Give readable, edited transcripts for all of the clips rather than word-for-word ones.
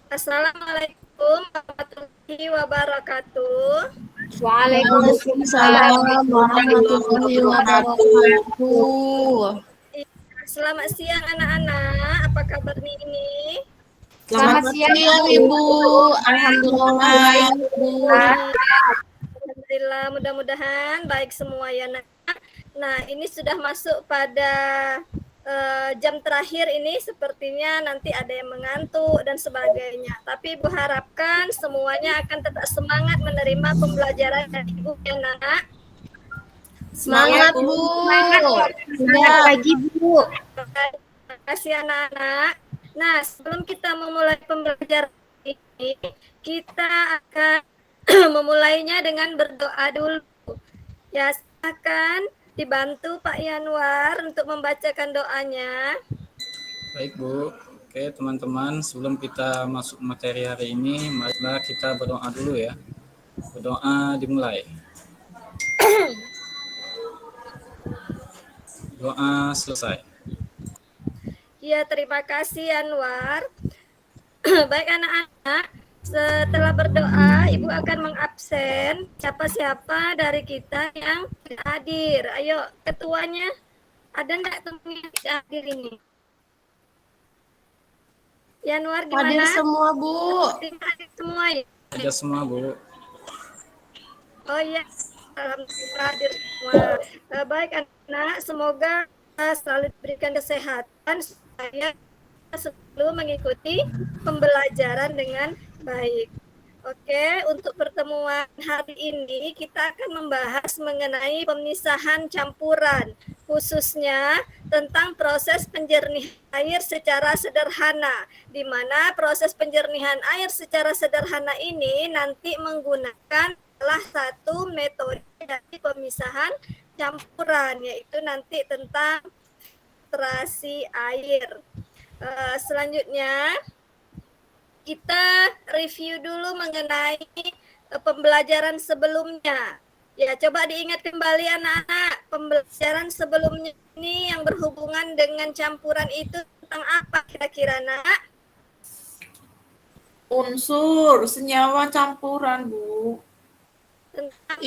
Assalamualaikum warahmatullahi wabarakatuh. Waalaikumsalam warahmatullahi wabarakatuh. Selamat siang anak-anak, apa kabar ini? Selamat siang Ibu. Alhamdulillah baik Bu. Alhamdulillah, mudah-mudahan baik semua ya nak. Nah, ini sudah masuk pada jam terakhir ini, sepertinya nanti ada yang mengantuk dan sebagainya. Tapi Ibu harapkan semuanya akan tetap semangat menerima pembelajaran dari Ibu ya nak. Semangat Bu. Semangat pagi Bu. Terima kasih anak-anak. Nah, sebelum kita memulai pembelajaran ini, kita akan memulainya dengan berdoa dulu. Ya, silakan dibantu Pak Yanwar untuk membacakan doanya. Baik Bu. Oke teman-teman, sebelum kita masuk materi hari ini, marilah kita berdoa dulu ya. Berdoa dimulai. Doa selesai. Ya, terima kasih Yanwar. Baik anak-anak, setelah berdoa, Ibu akan mengabsen siapa-siapa dari kita yang tidak hadir. Ayo, ketuanya, ada enggak teman yang tidak hadir ini? Yanwar gimana? Hadir semua Bu. Hadir semua ya? Ada semua Bu. Oh iya, alhamdulillah hadir semua. Baik anak, semoga selalu diberikan kesehatan supaya selalu mengikuti pembelajaran dengan baik. Oke, untuk pertemuan hari ini kita akan membahas mengenai pemisahan campuran, khususnya tentang proses penjernihan air secara sederhana, di mana proses penjernihan air secara sederhana ini nanti menggunakan salah satu metode dari pemisahan campuran, yaitu nanti tentang filtrasi air. Selanjutnya kita review dulu mengenai pembelajaran sebelumnya. Ya, coba diingat kembali anak-anak, pembelajaran sebelumnya ini yang berhubungan dengan campuran itu tentang apa kira-kira nak? Unsur senyawa campuran Bu.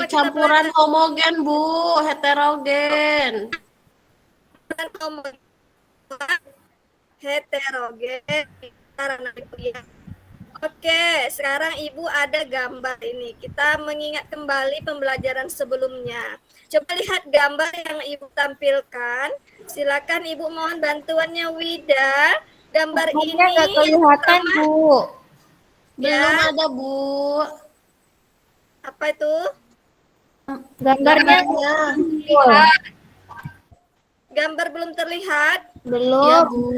Campuran homogen Bu, heterogen. Heterogen. Oke, sekarang Ibu ada gambar ini. Kita mengingat kembali pembelajaran sebelumnya. Coba lihat gambar yang Ibu tampilkan. Silakan Ibu, mohon bantuannya Wida. Gambar ini nggak kelihatan Bu. Belum ada Bu. Apa itu? Gambarnya Gambar belum terlihat? belum. Ya Bu.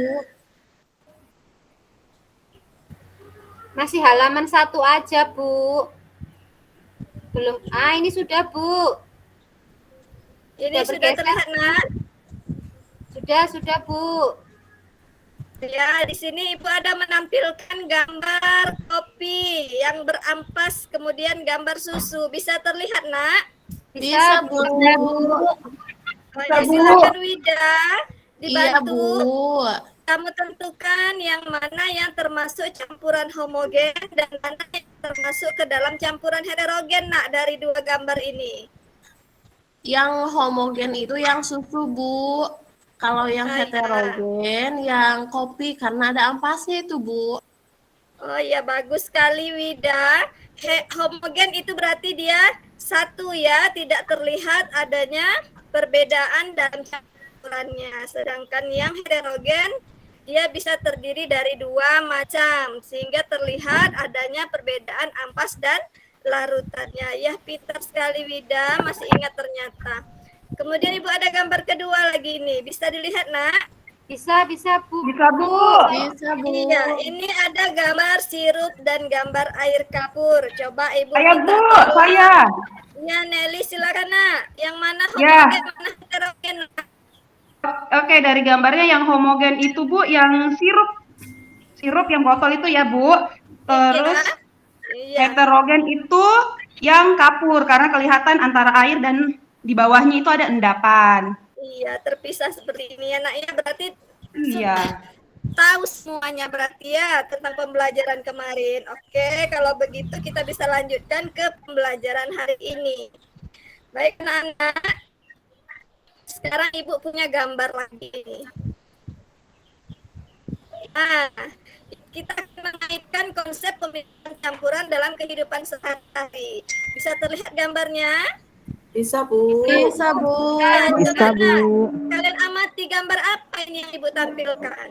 Masih halaman 1 aja Bu. Belum. Ini sudah Bu. Ini sudah terlihat nak? Sudah Bu. Ya, di sini Ibu ada menampilkan gambar kopi yang berampas, kemudian gambar susu. Bisa terlihat nak? Bisa Bu. Silakan Wida, dibantu. Iya Bu. Kamu tentukan yang mana yang termasuk campuran homogen dan mana yang termasuk ke dalam campuran heterogen nak dari dua gambar ini. Yang homogen itu yang susu Bu. Kalau yang heterogen yang kopi karena ada ampasnya itu Bu. Oh iya, bagus sekali Wida. Homogen itu berarti dia satu ya, tidak terlihat adanya perbedaan dalam campurannya. Sedangkan yang heterogen dia bisa terdiri dari dua macam sehingga terlihat adanya perbedaan ampas dan larutannya. Ya, pintar sekali Wida, masih ingat ternyata. Kemudian Ibu ada gambar kedua lagi nih, bisa dilihat nak? Bisa Bu. Bisa Bu. Iya, ini ada gambar sirup dan gambar air kapur. Coba Ibu Saya minta Bu, tolong. saya. Ya Nelly, silakan nak. Yang mana Ya. homogen, mana heterogen? Oke, dari gambarnya yang homogen itu Bu, yang sirup yang botol itu ya Bu. Terus Iya. heterogen itu yang kapur karena kelihatan antara air dan di bawahnya itu ada endapan. Iya, terpisah seperti ini ya nak. Ya berarti Iya. tahu semuanya berarti ya tentang pembelajaran kemarin. Oke, kalau begitu kita bisa lanjutkan ke pembelajaran hari ini. Baik anak-anak, sekarang Ibu punya gambar lagi ini. Nah, kita akan mengaitkan konsep pemilihan campuran dalam kehidupan sehari-hari. Bisa terlihat gambarnya? Bisa, Bu. Bisa, Bu. Nah, Bisa, coba Bu. kalian amati gambar apa ini yang Ibu tampilkan?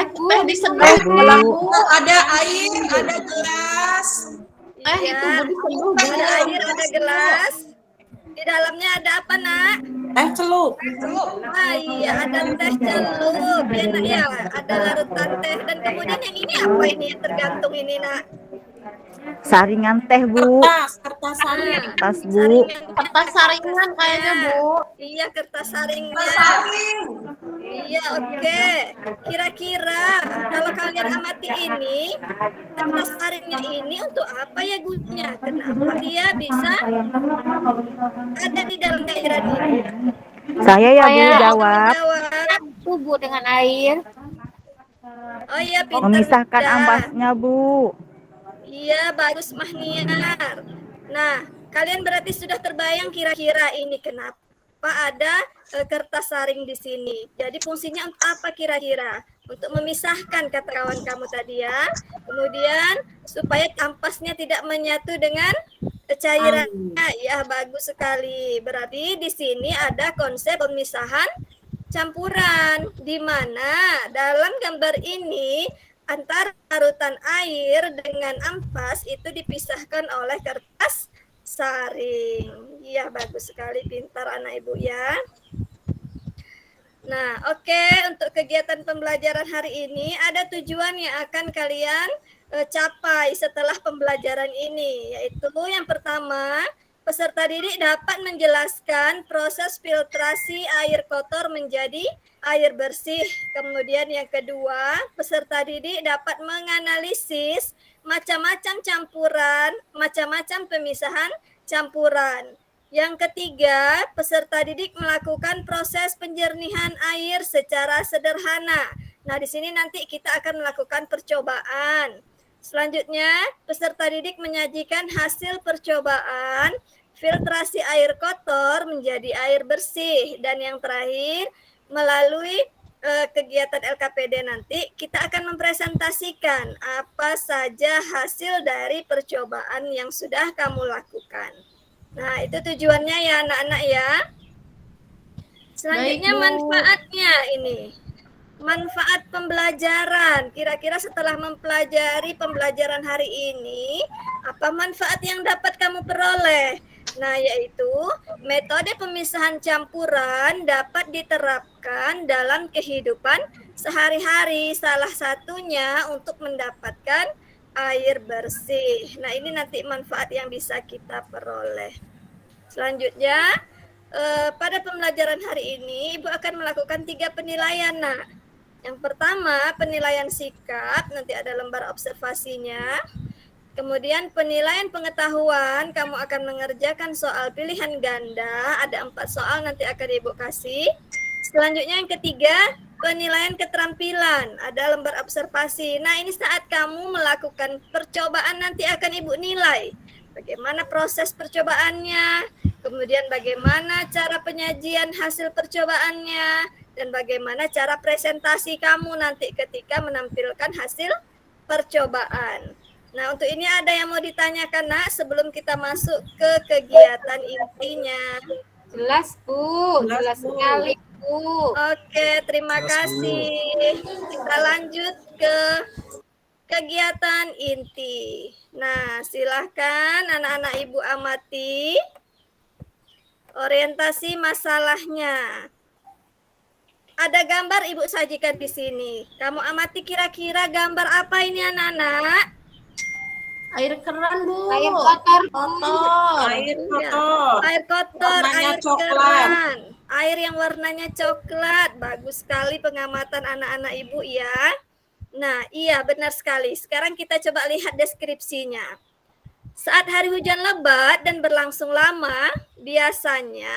Teh diseduh, Bu. Ada air, ada gelas. itu Bu diseduh, Bu. Ada air, ada gelas. Di dalamnya ada apa, Nak? Celup. Ah, iya, ada teh celup. Ya, Nak, ya. Ada larutan teh. Dan kemudian yang ini apa ini yang tergantung ini, Nak? Saringan teh, Bu. Kertas saring. Tas, Bu. Saringan. Kertas saringan kayaknya, Bu. Iya, kertas saringnya. Iya, oke. Kira-kira kalau kalian amati ini, kertas saringnya ini untuk apa ya gunanya? Kenapa dia bisa ada di dalam cairan ini? Saya ya, Bu, Saya jawab. Jawab. Tubuh dengan air. Oh iya, pintar. Memisahkan Bunda. ampasnya, Bu. Iya, bagus Mahniar. Nah, kalian berarti sudah terbayang kira-kira ini kenapa ada kertas saring di sini. Jadi fungsinya untuk apa kira-kira? Untuk memisahkan kata kawan kamu tadi ya. Kemudian supaya ampasnya tidak menyatu dengan cairannya. Ya, bagus sekali. Berarti di sini ada konsep pemisahan campuran di mana dalam gambar ini antara larutan air dengan ampas itu dipisahkan oleh kertas saring. Iya, bagus sekali, pintar anak ibu ya. Nah, oke, untuk kegiatan pembelajaran hari ini ada tujuan yang akan kalian capai setelah pembelajaran ini, yaitu yang pertama, peserta didik dapat menjelaskan proses filtrasi air kotor menjadi air bersih. Kemudian yang kedua, peserta didik dapat menganalisis macam-macam campuran, macam-macam pemisahan campuran. Yang ketiga, peserta didik melakukan proses penjernihan air secara sederhana. Nah, di sini nanti kita akan melakukan percobaan. Selanjutnya, peserta didik menyajikan hasil percobaan filtrasi air kotor menjadi air bersih. Dan yang terakhir, melalui kegiatan LKPD nanti kita akan mempresentasikan apa saja hasil dari percobaan yang sudah kamu lakukan. Nah, itu tujuannya ya anak-anak ya. Selanjutnya manfaatnya ini. Manfaat pembelajaran. Kira-kira setelah mempelajari pembelajaran hari ini, apa manfaat yang dapat kamu peroleh? Nah, yaitu metode pemisahan campuran dapat diterapkan dalam kehidupan sehari-hari. Salah satunya untuk mendapatkan air bersih. Nah, ini nanti manfaat yang bisa kita peroleh. Selanjutnya, pada pembelajaran hari ini, Ibu akan melakukan 3 penilaian. Nah, yang pertama, penilaian sikap, nanti ada lembar observasinya. Kemudian penilaian pengetahuan, kamu akan mengerjakan soal pilihan ganda, ada 4 soal nanti akan Ibu kasih. Selanjutnya yang ketiga, penilaian keterampilan, ada lembar observasi. Nah, ini saat kamu melakukan percobaan nanti akan Ibu nilai. Bagaimana proses percobaannya, kemudian bagaimana cara penyajian hasil percobaannya, dan bagaimana cara presentasi kamu nanti ketika menampilkan hasil percobaan. Nah, untuk ini ada yang mau ditanyakan, Nak, sebelum kita masuk ke kegiatan intinya? Jelas, Bu. Jelas sekali, Bu. Oke, terima kasih. Kita lanjut ke kegiatan inti. Nah, silahkan anak-anak Ibu amati orientasi masalahnya. Ada gambar Ibu sajikan di sini. Kamu amati kira-kira gambar apa ini anak-anak? Air keran, Bu. Air kotor, Bu. Kotor. Air Iya. kotor. Air kotor, Warnanya air coklat. keran. Air yang warnanya coklat. Bagus sekali pengamatan anak-anak Ibu ya. Nah, iya benar sekali. Sekarang kita coba lihat deskripsinya. Saat hari hujan lebat dan berlangsung lama, biasanya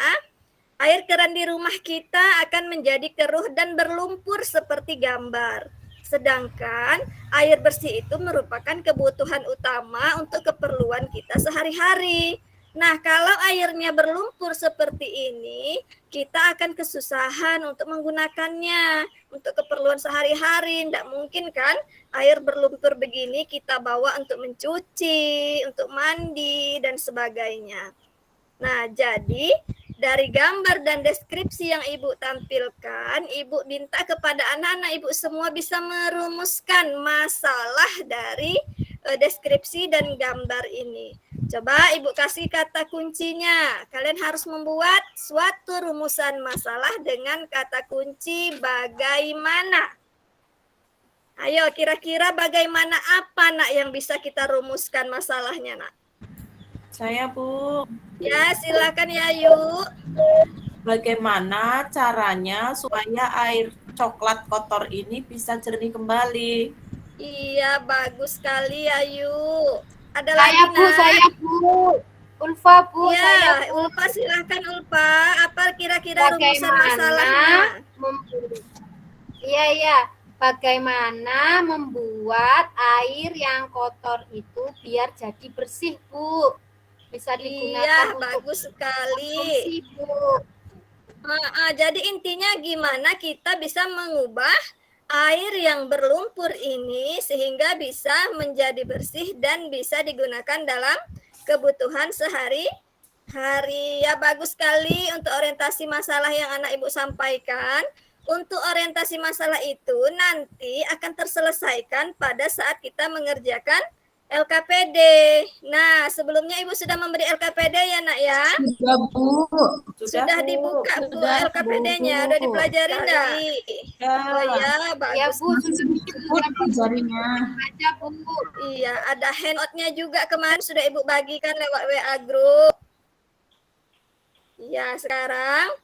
air keran di rumah kita akan menjadi keruh dan berlumpur seperti gambar. Sedangkan air bersih itu merupakan kebutuhan utama untuk keperluan kita sehari-hari. Nah, kalau airnya berlumpur seperti ini, kita akan kesusahan untuk menggunakannya untuk keperluan sehari-hari. Tidak mungkin kan air berlumpur begini kita bawa untuk mencuci, untuk mandi, dan sebagainya. Nah, jadi dari gambar dan deskripsi yang Ibu tampilkan, Ibu minta kepada anak-anak Ibu semua bisa merumuskan masalah dari deskripsi dan gambar ini. Coba Ibu kasih kata kuncinya. Kalian harus membuat suatu rumusan masalah dengan kata kunci bagaimana. Ayo, kira-kira bagaimana apa, Nak, yang bisa kita rumuskan masalahnya, Nak? Saya, Bu. Ya, silakan ya, Yu. Bagaimana caranya supaya air coklat kotor ini bisa jernih kembali? Iya, bagus sekali ya, Yu. Ada Saya lagi, Bu, Nak? saya Bu. Ulfa Bu, Ya, saya Bu. Ulfa, silakan Ulfa. Apa kira-kira rumusan masalahnya? Iya. Bagaimana membuat air yang kotor itu biar jadi bersih, Bu? Bisa Iya, digunakan untuk bagus sekali. konsumsi, Bu. Jadi intinya gimana kita bisa mengubah air yang berlumpur ini sehingga bisa menjadi bersih dan bisa digunakan dalam kebutuhan sehari-hari. Ya, bagus sekali untuk orientasi masalah yang anak Ibu sampaikan. Untuk orientasi masalah itu nanti akan terselesaikan pada saat kita mengerjakan LKPD. Nah, sebelumnya Ibu sudah memberi LKPD ya, Nak ya? Sudah, Bu. Sudah Bu. dibuka, Bu, Sudah, LKPD-nya. Bu. Udah dipelajari enggak? Ya. Oh ya, Ya bagus. Bu, sudah Pelajarinya. baca Bu. Iya, ada handout-nya juga kemarin sudah Ibu bagikan lewat WA group. Ya, sekarang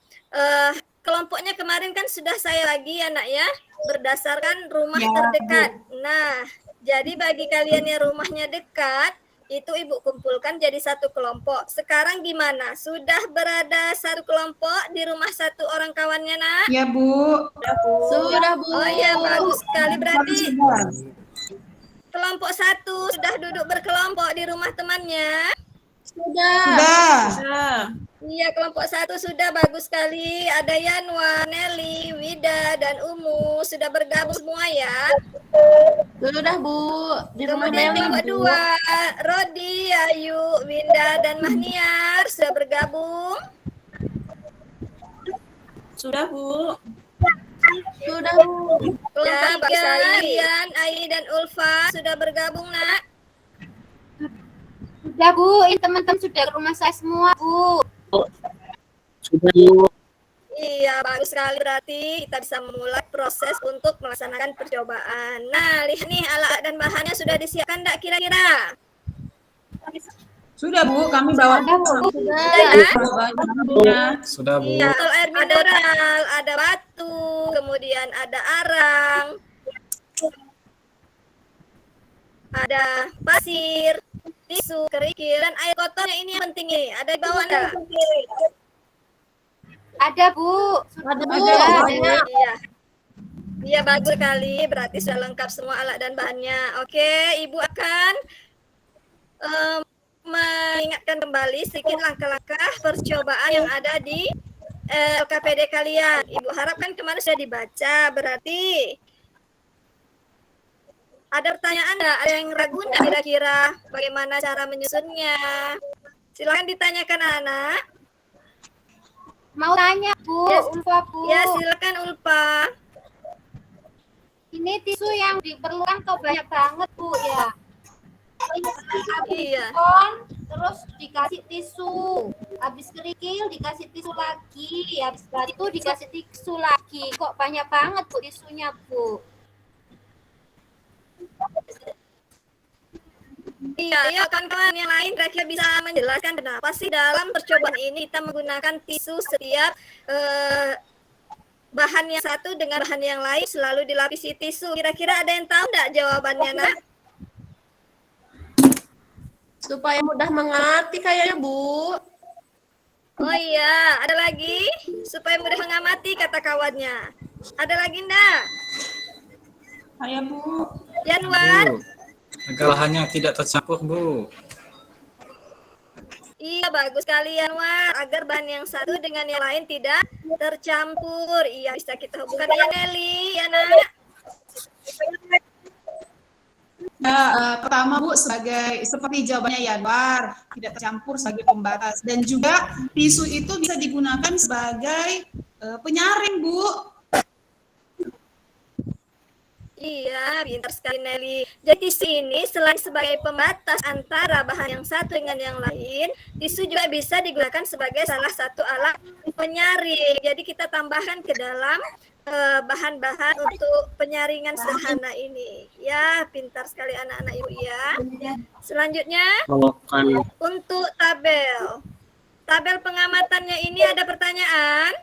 kelompoknya kemarin kan sudah saya lagi ya, Nak ya, berdasarkan rumah Ya, terdekat. Nah, jadi bagi kalian yang rumahnya dekat, itu Ibu kumpulkan jadi satu kelompok. Sekarang gimana? Sudah berada satu kelompok di rumah satu orang kawannya, Nak? Ya, Bu. Sudah, Bu. Oh iya, bagus sekali. Berarti Sudah. kelompok satu sudah duduk berkelompok di rumah temannya. Sudah. Sudah. Iya, kelompok satu sudah, bagus sekali. Ada Yanwa, Nelly, Wida, dan Umu. Sudah bergabung semua ya. Sudah, Bu. Di rumah Kemudian Nelly, kelompok Bu. dua, Rodi, Ayu, Winda, dan Mahniar sudah bergabung. Sudah, Bu. Sudah, Bu. Kelompok tiga, Rian, Ai, dan Ulfa sudah bergabung, Nak. Sudah Bu, ini teman-teman sudah ke rumah saya semua Bu. Iya, bagus sekali. Berarti kita bisa memulai proses untuk melaksanakan percobaan. Nah, lihat nih alat dan bahannya sudah disiapkan enggak kira-kira? Sudah, Bu. Kami bawa. Sudah ya? Sudah, Bu. Iya, botol air mineral, ada batu, kemudian ada arang, ada pasir, tisu, kerikil, dan air kotornya ini yang penting nih. Ada di bawah enggak? Ada Bu. Ada, Bu. Ada. Banyak. Iya. Iya, bagus sekali. Berarti sudah lengkap semua alat dan bahannya. Oke, Ibu akan mengingatkan kembali sedikit langkah-langkah percobaan yang ada di LKPD kalian. Ibu harapkan kemarin sudah dibaca. Berarti ada pertanyaan nggak? Ada yang ragu nggak kira-kira bagaimana cara menyusunnya? Silakan ditanyakan anak. Mau tanya Bu, Ya, Ulfa Bu. Ya, silakan Ulfa. Ini tisu yang diperlukan kok banyak banget Bu ya. Ini Iya. terus dikasih tisu. Habis kerikil dikasih tisu lagi, habis batu dikasih tisu lagi. Kok banyak banget Bu tisunya Bu? Iya, kawan-kawan yang lain kira-kira bisa menjelaskan kenapa sih dalam percobaan ini kita menggunakan tisu setiap bahan yang satu dengan bahan yang lain selalu dilapisi tisu. Kira-kira ada yang tahu enggak jawabannya, Nak? Supaya mudah mengerti kayaknya, Bu. Oh iya, ada lagi? Supaya mudah mengamati kata kawannya. Ada lagi enggak? Saya Bu. Yanwar. Bu, agar lahannya tidak tercampur, Bu. Iya, bagus sekali Yanwar. Agar bahan yang satu dengan yang lain tidak tercampur. Iya, bisa kita hubungkan. Iya, Nelly. Ya, Nak. Pertama Bu, seperti jawabannya Yanwar, tidak tercampur sebagai pembatas, dan juga tisu itu bisa digunakan sebagai penyaring Bu. Iya, pintar sekali Nelly. Jadi tisu ini selain sebagai pembatas antara bahan yang satu dengan yang lain, tisu juga bisa digunakan sebagai salah satu alat penyaring. Jadi kita tambahkan ke dalam bahan-bahan untuk penyaringan sederhana ini. Ya, pintar sekali anak-anak ibu ya. Selanjutnya untuk tabel. Tabel pengamatannya ini ada pertanyaan.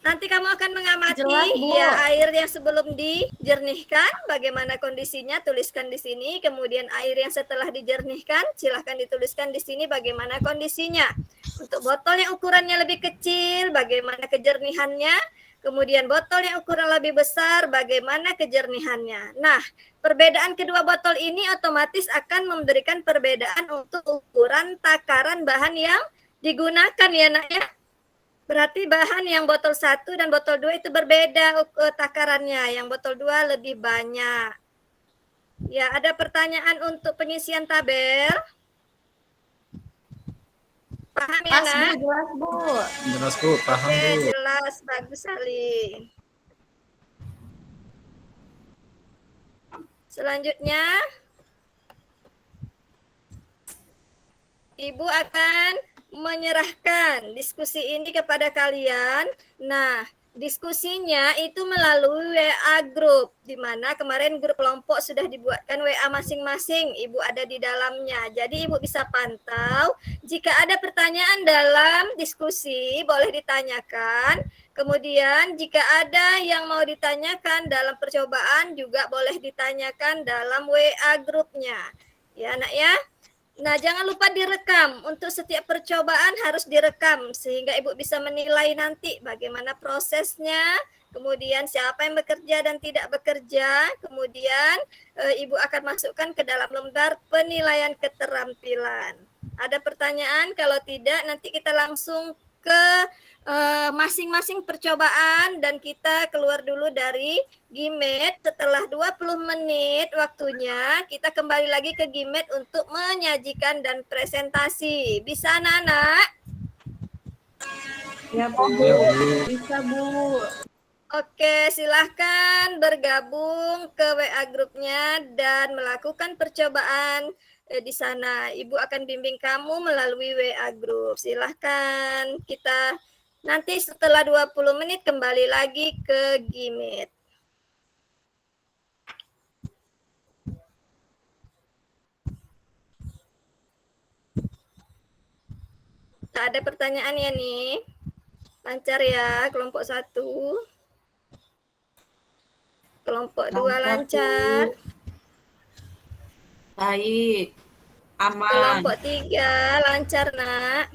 Nanti kamu akan mengamati Jelas, Bu. ya air yang sebelum dijernihkan, bagaimana kondisinya, tuliskan di sini. Kemudian air yang setelah dijernihkan, silahkan dituliskan di sini bagaimana kondisinya. Untuk botol yang ukurannya lebih kecil, bagaimana kejernihannya. Kemudian botol yang ukuran lebih besar, bagaimana kejernihannya. Nah, perbedaan kedua botol ini otomatis akan memberikan perbedaan untuk ukuran takaran bahan yang digunakan ya nak ya. Berarti bahan yang botol 1 dan botol 2 itu berbeda takarannya. Yang botol 2 lebih banyak. Ya, ada pertanyaan untuk pengisian tabel? Paham ya, Pas, Bu, Nak? jelas, Bu. Jelas, Bu. Paham, Oke, Bu. jelas. Bagus sekali. Selanjutnya, Ibu akan menyerahkan diskusi ini kepada kalian. Nah, diskusinya itu melalui WA group, di mana kemarin grup kelompok sudah dibuatkan WA masing-masing. Ibu ada di dalamnya. Jadi Ibu bisa pantau. Jika ada pertanyaan dalam diskusi, boleh ditanyakan. Kemudian jika ada yang mau ditanyakan dalam percobaan, juga boleh ditanyakan dalam WA grupnya. Ya, Nak ya. Nah, jangan lupa direkam. Untuk setiap percobaan harus direkam sehingga Ibu bisa menilai nanti bagaimana prosesnya, kemudian siapa yang bekerja dan tidak bekerja, kemudian Ibu akan masukkan ke dalam lembar penilaian keterampilan. Ada pertanyaan? Kalau tidak, nanti kita langsung ke masing-masing percobaan dan kita keluar dulu dari Gimet. Setelah 20 menit waktunya, kita kembali lagi ke Gimet untuk menyajikan dan presentasi. Bisa anak-anak? Ya, Bu. Ya, Bu. Bisa, Bu. Oke, silahkan bergabung ke WA grupnya dan melakukan percobaan di sana. Ibu akan bimbing kamu melalui WA grup. Silahkan kita nanti setelah 20 menit kembali lagi ke Gimet. Tak ada pertanyaan ya nih. Lancar ya kelompok 1. Kelompok 2 lancar. Baik. Aman. Kelompok 3 lancar, Nak.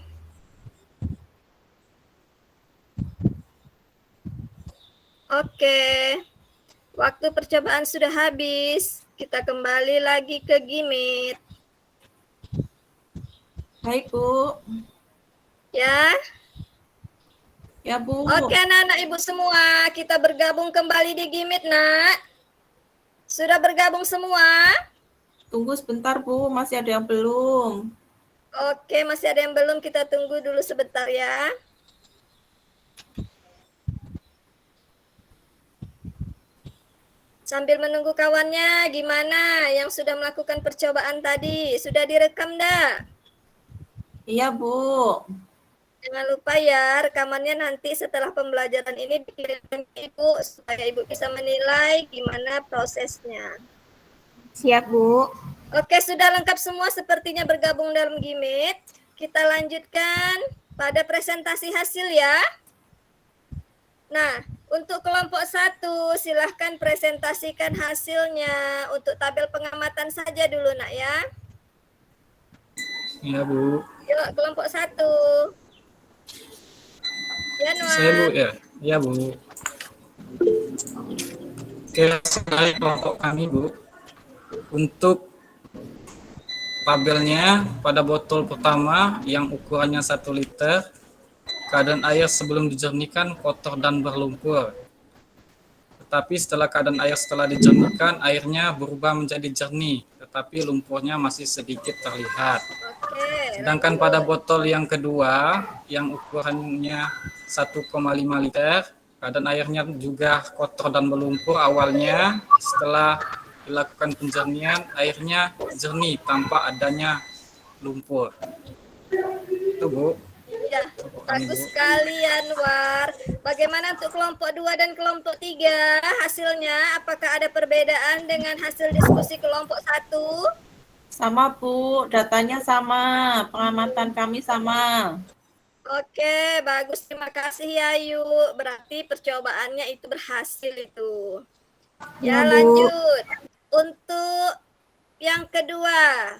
Oke. Waktu percobaan sudah habis. Kita kembali lagi ke Gimet. Baik, Bu. Ya. Ya, Bu. Oke, anak-anak Ibu semua, kita bergabung kembali di Gimet, Nak. Sudah bergabung semua? Tunggu sebentar, Bu. Masih ada yang belum. Oke, masih ada yang belum, kita tunggu dulu sebentar ya. Sambil menunggu kawannya, gimana yang sudah melakukan percobaan tadi? Sudah direkam dah? Iya, Bu. Jangan lupa ya, rekamannya nanti setelah pembelajaran ini dikirimkan ke Ibu supaya Ibu bisa menilai gimana prosesnya. Siap, Bu. Oke, sudah lengkap semua sepertinya bergabung dalam Gimet. Kita lanjutkan pada presentasi hasil ya. Nah, untuk kelompok 1 silahkan presentasikan hasilnya. Untuk tabel pengamatan saja dulu nak ya. Ya, Bu. Yuk, kelompok 1. Yanwar. Saya, Bu, ya. Ya, Bu. Oke, sekali kelompok kami, Bu. Untuk tabelnya pada botol pertama yang ukurannya 1 liter, keadaan air sebelum dijernihkan kotor dan berlumpur. Tetapi setelah keadaan air setelah dijernihkan, airnya berubah menjadi jernih, tetapi lumpurnya masih sedikit terlihat. Oke, Sedangkan pada botol yang kedua, yang ukurannya 1,5 liter, keadaan airnya juga kotor dan berlumpur awalnya. Setelah dilakukan penjernihan, airnya jernih tanpa adanya lumpur. Itu, Bu. ya, bagus sekali Yanwar. Bagaimana untuk kelompok 2 dan kelompok 3 hasilnya? Apakah ada perbedaan dengan hasil diskusi kelompok 1? Sama Bu, datanya sama, pengamatan kami sama. Oke, bagus. Terima kasih Yayu. Berarti percobaannya itu berhasil itu. Ya, Ya, Bu. lanjut. Untuk yang kedua,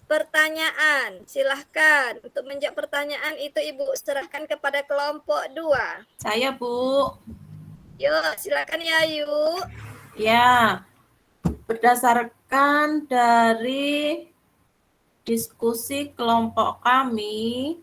pertanyaan. Silahkan. Untuk menjawab pertanyaan itu Ibu serahkan kepada kelompok 2. Saya Bu, Yuk, silakan Yayu. ya berdasarkan dari diskusi kelompok kami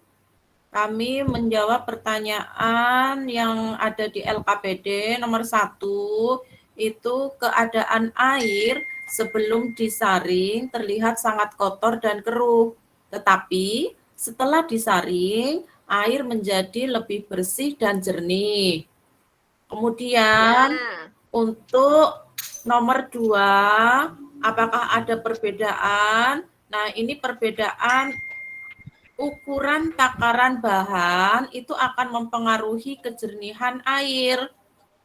menjawab pertanyaan yang ada di LKPD nomor 1, itu keadaan air sebelum disaring terlihat sangat kotor dan keruh. Tetapi setelah disaring, air menjadi lebih bersih dan jernih. Kemudian Ya. untuk nomor 2, apakah ada perbedaan? Nah, ini perbedaan ukuran takaran bahan itu akan mempengaruhi kejernihan air.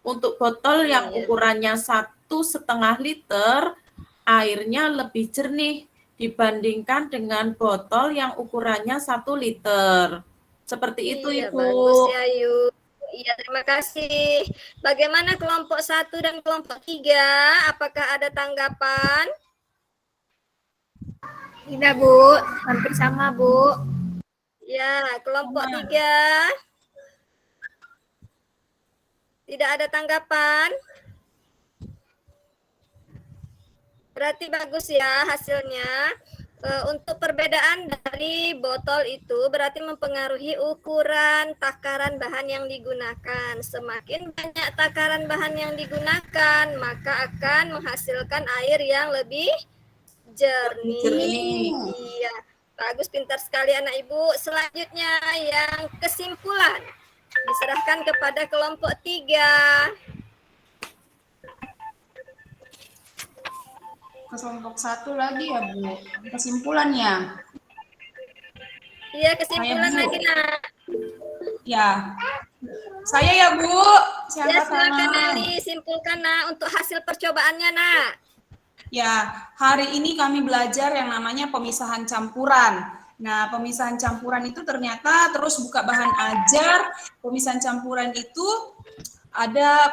Untuk botol yang Iya. ukurannya 1,5 liter, airnya lebih jernih dibandingkan dengan botol yang ukurannya 1 liter. Seperti itu, Iya, Ibu. bagus Yayu. Iya, terima kasih. Bagaimana kelompok 1 dan kelompok 3? Apakah ada tanggapan? Tidak, Bu. Hampir sama, Bu. Ya, kelompok 3. Tidak ada tanggapan? Berarti bagus ya hasilnya. Untuk perbedaan dari botol itu berarti mempengaruhi ukuran takaran bahan yang digunakan. Semakin banyak takaran bahan yang digunakan, maka akan menghasilkan air yang lebih jernih. Iya, bagus, pintar sekali anak ibu. Selanjutnya yang kesimpulan diserahkan kepada kelompok 3. Kelompok 1 lagi ya Bu, kesimpulannya. Iya, kesimpulan Saya, Bu. lagi nak. Ya, saya ya Bu. Ya, Siapa silakan tangan? Ali, simpulkan nak untuk hasil percobaannya nak. Ya, hari ini kami belajar yang namanya pemisahan campuran. Nah, pemisahan campuran itu ternyata terus buka bahan ajar. Pemisahan campuran itu ada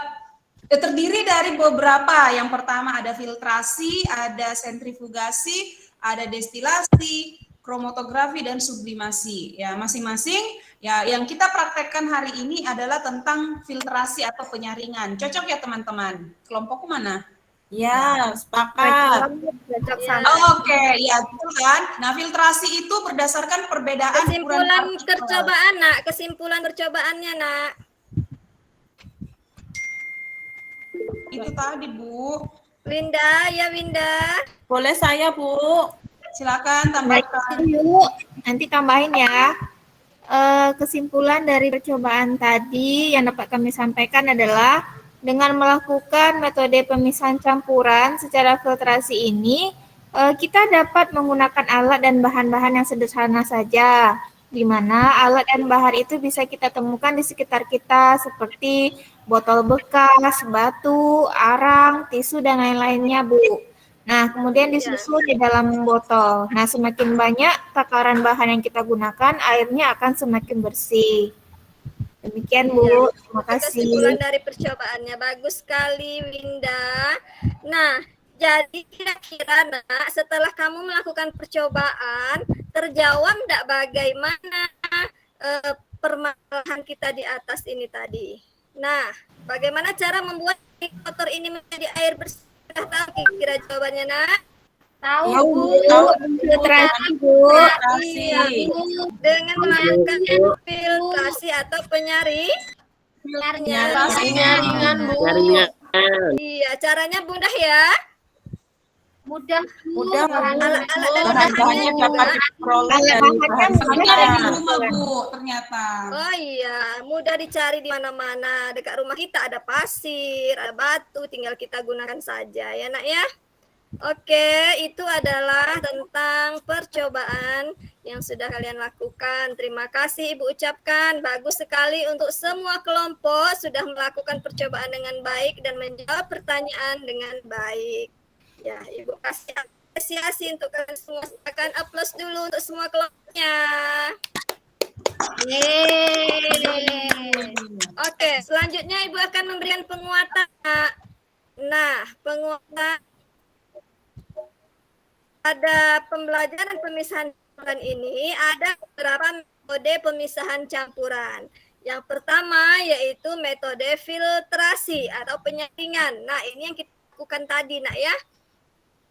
terdiri dari beberapa. Yang pertama ada filtrasi, ada sentrifugasi, ada destilasi, kromatografi, dan sublimasi. Ya, masing-masing ya yang kita praktekkan hari ini adalah tentang filtrasi atau penyaringan. Cocok ya teman-teman? Kelompokku mana? Ya, sepakat. Cocok Ya. sama. Oke, ya betul kan. Nah, filtrasi itu berdasarkan perbedaan ukuran Kesimpulan partikel. percobaan nak, kesimpulan percobaannya nak. Itu tadi, Bu. Winda, ya Winda. Boleh saya, Bu? Silakan tambahkan. Bu, nanti tambahin ya. Kesimpulan dari percobaan tadi yang dapat kami sampaikan adalah dengan melakukan metode pemisahan campuran secara filtrasi ini, kita dapat menggunakan alat dan bahan-bahan yang sederhana saja, di mana alat dan bahan itu bisa kita temukan di sekitar kita seperti botol bekas, batu, arang, tisu, dan lain-lainnya, Bu. Nah, kemudian disusun di dalam botol. Nah, semakin banyak takaran bahan yang kita gunakan, airnya akan semakin bersih. Demikian, Bu. Terima Kesimpulan kasih. dari percobaannya bagus sekali Winda. Nah, jadi kira-kira nak setelah kamu melakukan percobaan terjawab enggak bagaimana permasalahan kita di atas ini tadi? Nah, bagaimana cara membuat kotor ini menjadi air bersih? Tahu kira jawabannya, Nak? Tahu, Tahu, Bu. tahu, Filtrasi, Bu. Iya, Bu. Dengan melakukan filtrasi atau penyaring. Penyaringan, Bu. Iya, caranya mudah ya. Mudah, Bu. Mudah, Bu. Alat-alat dan Bahan-bahannya bahannya dapat juga. diperoleh Alat dari bahannya bahan mudah Ada ya. di sampingan. rumah, Bu, ternyata. Oh iya, mudah dicari di mana-mana. Dekat rumah kita ada pasir, ada batu, tinggal kita gunakan saja ya, Nak ya. Oke, itu adalah tentang percobaan yang sudah kalian lakukan. Terima kasih Ibu ucapkan. Bagus sekali untuk semua kelompok sudah melakukan percobaan dengan baik dan menjawab pertanyaan dengan baik. Ya, Ibu kasih apresiasi untuk kalian semua. Silakan aplaus dulu untuk semua kelompoknya. Oke, selanjutnya Ibu akan memberikan penguatan. Nah, penguatan pada pembelajaran pemisahan campuran ini ada beberapa metode pemisahan campuran. Yang pertama yaitu metode filtrasi atau penyaringan. Nah, ini yang kita lakukan tadi, Nak ya.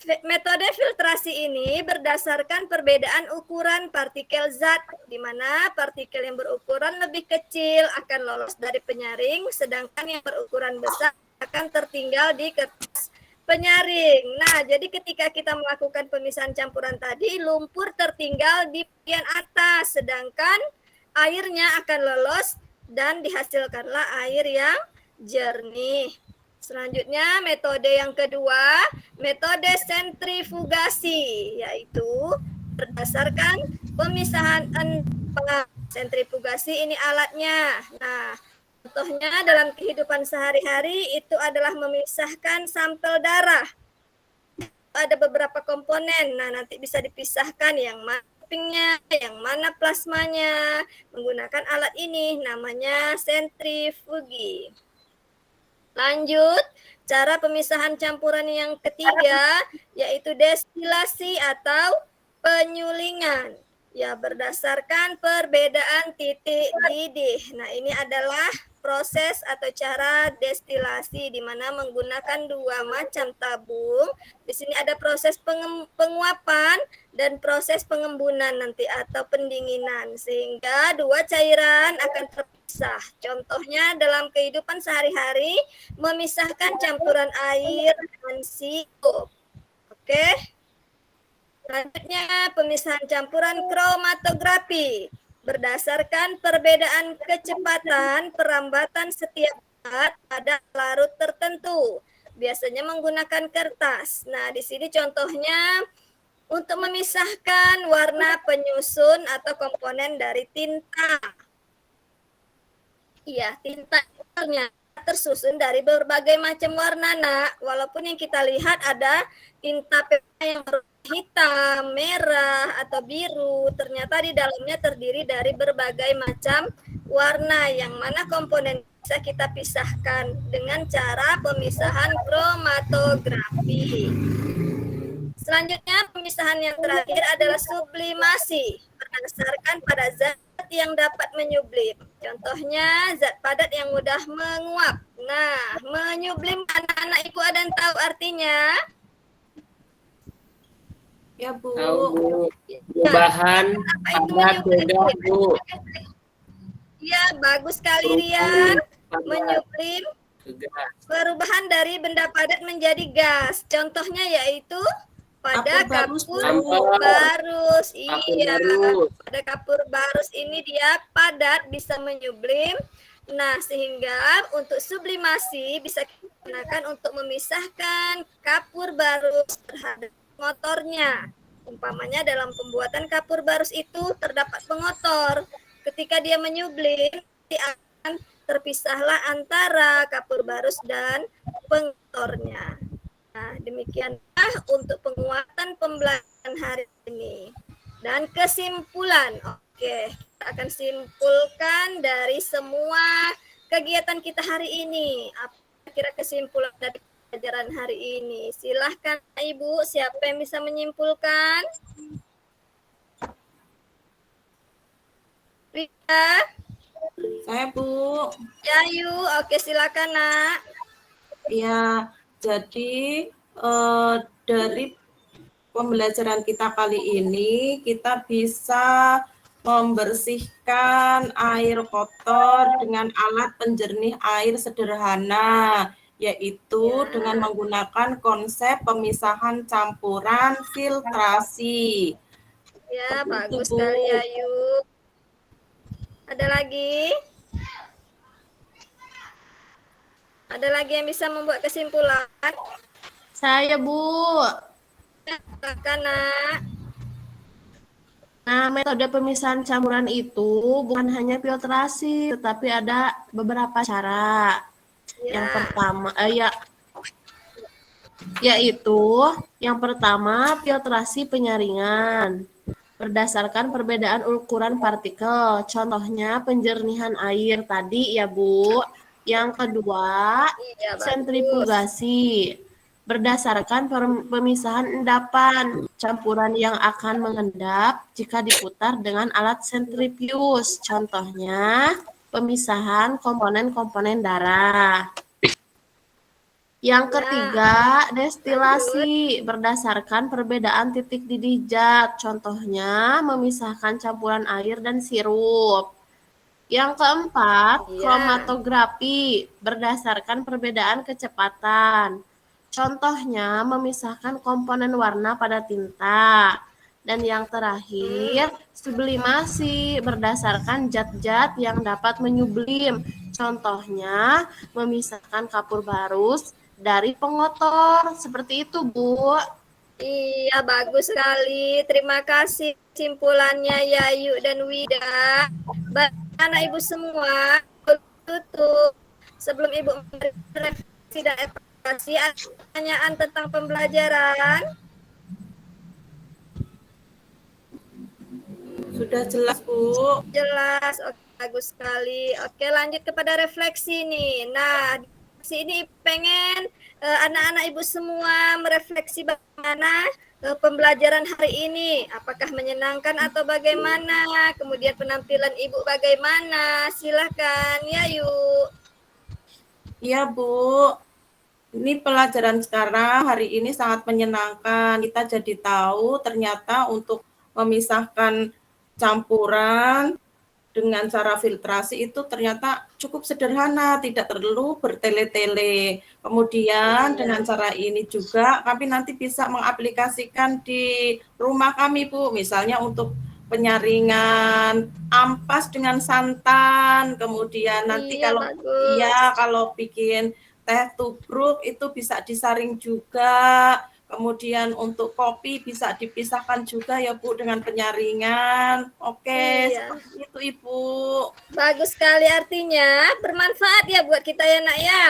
Metode filtrasi ini berdasarkan perbedaan ukuran partikel zat, di mana partikel yang berukuran lebih kecil akan lolos dari penyaring, sedangkan yang berukuran besar akan tertinggal di kertas penyaring. Nah, jadi ketika kita melakukan pemisahan campuran tadi, lumpur tertinggal di bagian atas, sedangkan airnya akan lolos dan dihasilkanlah air yang jernih. Selanjutnya, metode yang kedua, metode sentrifugasi, yaitu berdasarkan pemisahan sentrifugasi ini alatnya. Nah, contohnya dalam kehidupan sehari-hari itu adalah memisahkan sampel darah. Ada beberapa komponen, nah nanti bisa dipisahkan yang mana dopingnya, yang mana plasmanya. Menggunakan alat ini namanya sentrifugi. Lanjut, cara pemisahan campuran yang ketiga yaitu destilasi atau penyulingan. Ya, berdasarkan perbedaan titik didih. Nah, ini adalah proses atau cara destilasi di mana menggunakan dua macam tabung. Di sini ada proses penguapan dan proses pengembunan nanti atau pendinginan sehingga dua cairan akan terpisah. Contohnya dalam kehidupan sehari-hari memisahkan campuran air dan sirup. Oke. Selanjutnya, pemisahan campuran kromatografi. Berdasarkan perbedaan kecepatan perambatan setiap zat pada larut tertentu. Biasanya menggunakan kertas. Nah, di sini contohnya untuk memisahkan warna penyusun atau komponen dari tinta. Iya, tinta ternyata tersusun dari berbagai macam warna, Nak. Walaupun yang kita lihat ada tinta PVA yang hitam, merah, atau biru, ternyata di dalamnya terdiri dari berbagai macam warna yang mana komponen bisa kita pisahkan dengan cara pemisahan kromatografi. Selanjutnya, pemisahan yang terakhir adalah sublimasi berdasarkan pada zat yang dapat menyublim. Contohnya, zat padat yang mudah menguap. Nah, menyublim anak-anak Ibu ada yang tahu artinya? Ya, Bu. Tahu, Bu. Perubahan padat beda, Bu. Ya, bagus sekali Rian. Menyublim perubahan dari benda padat menjadi gas. Contohnya yaitu pada kapur barus. Iya, pada kapur barus ini dia padat bisa menyublim. Nah, sehingga untuk sublimasi bisa digunakan untuk memisahkan kapur barus terhadap motornya. Umpamanya dalam pembuatan kapur barus itu terdapat pengotor. Ketika dia menyublim, akan terpisahlah antara kapur barus dan pengotornya. Nah, demikianlah untuk penguatan pembelajaran hari ini. Dan kesimpulan, oke, kita akan simpulkan dari semua kegiatan kita hari ini. Apa kira kesimpulan dari pelajaran hari ini? Silahkan Ibu, siapa yang bisa menyimpulkan? Rita? Saya, Bu. Yayu, oke silakan Nak. Ya, jadi dari pembelajaran kita kali ini kita bisa membersihkan air kotor dengan alat penjernih air sederhana, yaitu dengan menggunakan konsep pemisahan campuran filtrasi. Ya, Seperti itu, bagus Bu. sekali Ayu. Ada lagi? Ada lagi yang bisa membuat kesimpulan? Saya, Bu. Silakan, Nak. Nah, metode pemisahan campuran itu bukan hanya filtrasi, tetapi ada beberapa cara. Yang pertama, yaitu yang pertama filtrasi penyaringan berdasarkan perbedaan ukuran partikel. Contohnya penjernihan air tadi ya Bu. Yang kedua, Iya, bagus. sentrifugasi berdasarkan pemisahan endapan campuran yang akan mengendap jika diputar dengan alat sentrifuge. Contohnya pemisahan komponen-komponen darah. Yang ketiga, destilasi berdasarkan perbedaan titik didih zat. Contohnya memisahkan campuran air dan sirup. Yang keempat, kromatografi berdasarkan perbedaan kecepatan. Contohnya memisahkan komponen warna pada tinta. Dan yang terakhir, sublimasi berdasarkan zat-zat yang dapat menyublim. Contohnya memisahkan kapur barus dari pengotor. Seperti itu, Bu. Iya, bagus sekali. Terima kasih kesimpulannya Yayu dan Wida. Anak Ibu semua, tutup. Sebelum Ibu merefleksi dan evaluasi, ada pertanyaan tentang pembelajaran? Sudah jelas, Bu. Jelas, oke, bagus sekali. Oke, lanjut kepada refleksi nih. Nah, refleksi ini pengen anak-anak Ibu semua merefleksi bagaimana pembelajaran hari ini. Apakah menyenangkan atau bagaimana? Kemudian penampilan Ibu bagaimana? Silahkan, ya yuk. Iya, Bu. Ini pelajaran sekarang hari ini sangat menyenangkan. Kita jadi tahu ternyata untuk memisahkan campuran dengan cara filtrasi itu ternyata cukup sederhana, tidak perlu bertele-tele. Kemudian dengan cara ini juga kami nanti bisa mengaplikasikan di rumah kami, Bu. Misalnya untuk penyaringan ampas dengan santan, kemudian nanti kalau bikin teh tubruk itu bisa disaring juga. Kemudian untuk kopi bisa dipisahkan juga ya Bu dengan penyaringan. Oke, seperti itu Ibu. Bagus sekali, artinya bermanfaat ya buat kita ya Nak ya.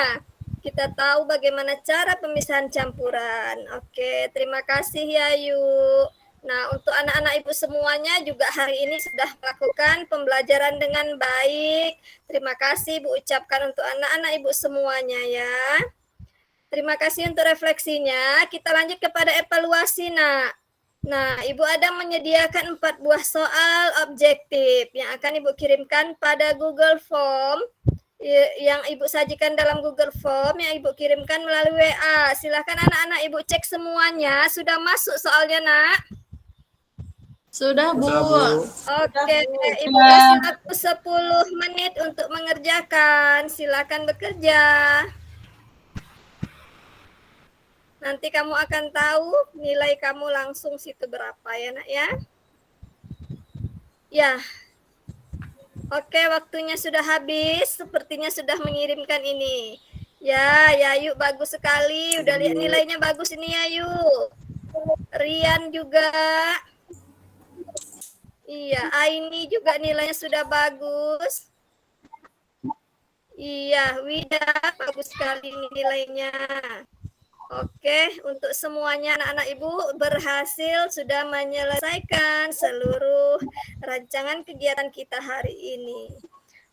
Kita tahu bagaimana cara pemisahan campuran. Oke, terima kasih ya Yu. Nah, untuk anak-anak Ibu semuanya juga hari ini sudah melakukan pembelajaran dengan baik. Terima kasih Bu ucapkan untuk anak-anak Ibu semuanya ya. Terima kasih untuk refleksinya. Kita lanjut kepada evaluasi, Nak. Nah, Ibu ada menyediakan 4 buah soal objektif yang akan Ibu kirimkan pada Google Form yang Ibu sajikan dalam Google Form yang Ibu kirimkan melalui WA. Silakan anak-anak Ibu cek semuanya. Sudah masuk soalnya, Nak? Sudah, Bu. Oke, Ibu kasih waktu 10 menit untuk mengerjakan. Silakan bekerja. Nanti kamu akan tahu nilai kamu langsung situ berapa ya Nak ya. Ya. Oke, waktunya sudah habis. Sepertinya sudah mengirimkan ini. Ya, Yayu bagus sekali. Udah lihat nilainya bagus ini Yayu. Rian juga. Iya, Aini juga nilainya sudah bagus. Iya, Wida bagus sekali nilainya. Oke, untuk semuanya anak-anak Ibu berhasil sudah menyelesaikan seluruh rancangan kegiatan kita hari ini.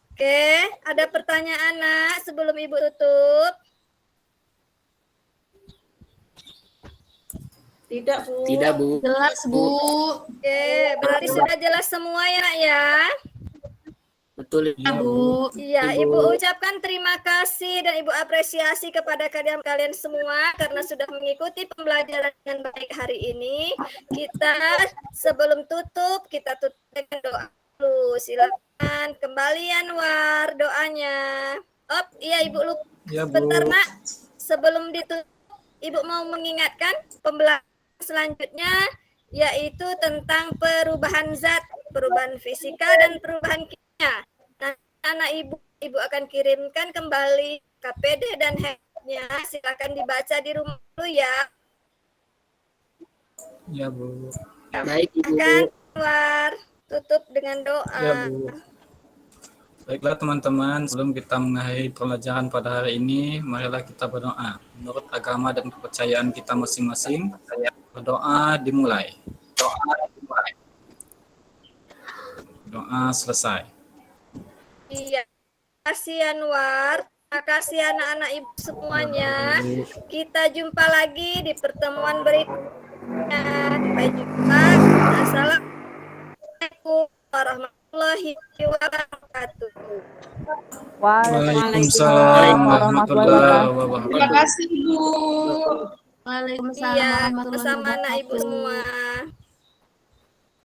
Oke, ada pertanyaan Nak sebelum Ibu tutup? Tidak, Bu. Tidak, Bu. Jelas, Bu. Oke, berarti sudah jelas semua ya Nak ya? Betul Ya, Bu. Iya, Ibu ucapkan terima kasih dan Ibu apresiasi kepada kalian semua karena sudah mengikuti pembelajaran dengan baik hari ini. Kita sebelum tutup, kita tutup dengan doa dulu. Silakan kembali Anwar doanya. Oh, iya Ibu lupa. Ya, Bu. Bentar, Nak. Sebelum ditutup, Ibu mau mengingatkan pembelajaran selanjutnya yaitu tentang perubahan zat, perubahan fisika dan perubahan kimia. Nah, anak Ibu akan kirimkan kembali KPD dan HEP-nya. Silakan dibaca di rumah dulu ya. Ya, Bu. Baik, Ibu. Akan keluar tutup dengan doa. Ya, Bu. Baiklah teman-teman, sebelum kita mengakhiri pelajaran pada hari ini, marilah kita berdoa. Menurut agama dan kepercayaan kita masing-masing, berdoa dimulai. Doa selesai. Iya. Terima kasih Anwar. Terima kasih anak-anak Ibu semuanya. Kita jumpa lagi di pertemuan berikutnya. Sampai jumpa. Assalamualaikum warahmatullahi wabarakatuh. Waalaikumsalam warahmatullahi wabarakatuh. Terima kasih, Bu. Waalaikumsalam Iya, warahmatullahi bersama anak Ibu wabarakatuh. semua.